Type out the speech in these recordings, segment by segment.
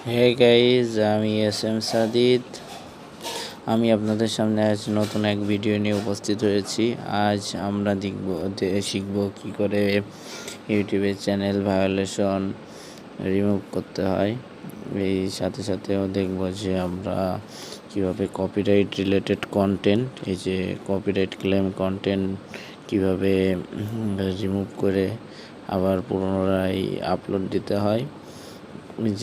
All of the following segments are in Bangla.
হে গাইজ, আমি এস এম সাদিদ। আমি আপনাদের সামনে আজ নতুন এক ভিডিও নিয়ে উপস্থিত হয়েছি। আজ আমরা শিখব কী করে ইউটিউবের চ্যানেল ভায়োলেশন রিমুভ করতে হয়। এই সাথে সাথেও দেখব যে আমরা কীভাবে কপিরাইট রিলেটেড কন্টেন্ট, এই যে কপিরাইট ক্লেম কন্টেন্ট কীভাবে রিমুভ করে আবার পুনরায় আপলোড দিতে হয়।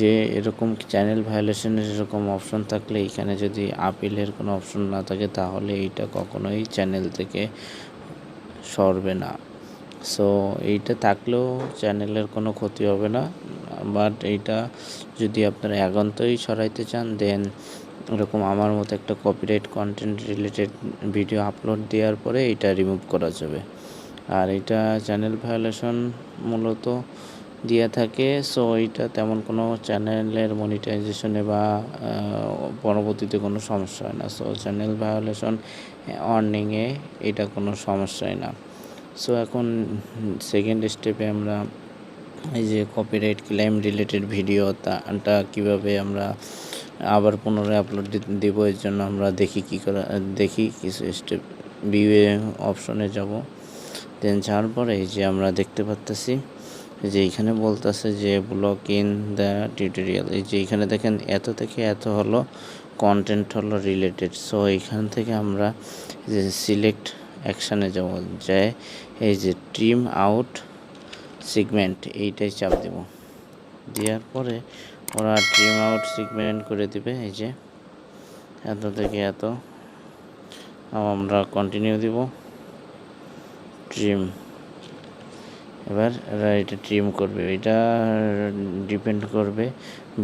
যে এরকম চ্যানেল ভায়োলেশনের এরকম অপশন থাকলে এখানে যদি আপিলের কোনো অপশন না থাকে তাহলে এইটা কখনোই চ্যানেল থেকে সরবে না। সো এইটা থাকলেও চ্যানেলের কোনো ক্ষতি হবে না, বাট এইটা যদি আপনারা একান্তই সরাইতে চান দেন এরকম আমার মতো একটা copyright content related video upload দেওয়ার পরে এটা রিমুভ করা যাবে। আর এটা চ্যানেল ভায়োলেশন মূলত দিয়ে থাকে। সো এইটা তেমন কোনো চ্যানেলের মনিটাইজেশনে বা পরবর্তীতে কোনো সমস্যা হয় না। সো চ্যানেল ভায়োলেশন ওয়ার্নিংয়ে এটা কোনো সমস্যাই না। সো এখন সেকেন্ড স্টেপে আমরা এই যে কপিরাইট ক্লেম রিলেটেড ভিডিওটা কীভাবে আমরা আবার পুনরায় আপলোড দেবো, এর জন্য আমরা দেখি কিছু স্টেপ ভিউ অপশনে যাব। দেন যাওয়ার পরে এই যে আমরা দেখতে পাচ্ছি যে এইখানে বলতেছে যে ব্লক ইন দ্য টিউটোরিয়াল। এই যে এইখানে দেখেন এত থেকে এত হলো কন্টেন্ট হলো রিলেটেড। সো এইখান থেকে আমরা যে সিলেক্ট অ্যাকশানে যাব, যে এই যে ট্রিম আউট সেগমেন্ট এইটাই চাপ দেব। দেওয়ার পরে ওরা ট্রিম আউট সেগমেন্ট করে দিবে। এই যে এত থেকে এত আমরা কন্টিনিউ দিব। ট্রিম, এবার এরা এটা ট্রিম করবে। এটা ডিপেন্ড করবে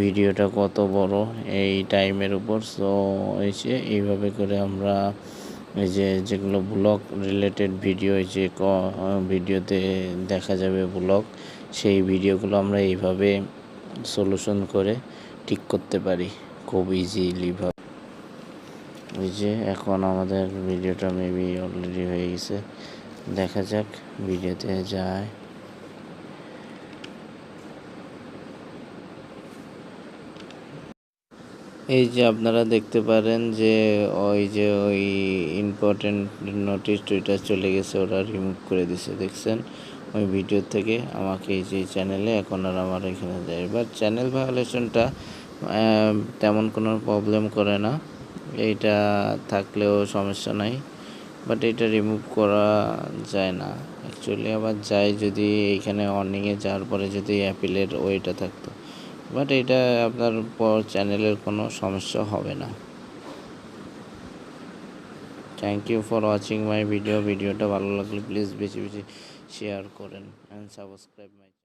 ভিডিওটা কত বড় এই টাইমের উপর। সো এইভাবে করে আমরা এই যে যেগুলো ব্লগ রিলেটেড ভিডিও, এই যে ভিডিওতে দেখা যাবে ব্লগ, সেই ভিডিওগুলো আমরা এইভাবে সলিউশন করে ঠিক করতে পারি খুব ইজিলিভাবে। ওই যে এখন আমাদের ভিডিওটা মেবি অলরেডি হয়ে গেছে, দেখা যাক ভিডিওতে যায়। এই যে আপনারা দেখতে পারেন যে ওই ইম্পর্টেন্ট নোটিশ ওইটা চলে গেছে, ওরা রিমুভ করে দিছে। দেখছেন ওই ভিডিও থেকে আমাকে এই যে চ্যানেলে এখন আর আমার এখানে যায়। এবার চ্যানেল ভায়োলেশনটা তেমন কোনো প্রবলেম করে না, এইটা থাকলেও সমস্যা নাই, বাট এটা রিমুভ করা যায় না অ্যাকচুয়ালি। আবার যায় যদি এইখানে ওয়ার্নিংয়ে যাওয়ার পরে যদি অ্যাপিলের ওইটা থাকতো, বাট এটা আপনার চ্যানেলের কোনো সমস্যা হবে না। Thank you for watching my ভিডিওটা ভালো লাগলে প্লিজ বেশি বেশি শেয়ার করেন অ্যান্ড সাবস্ক্রাইব মাই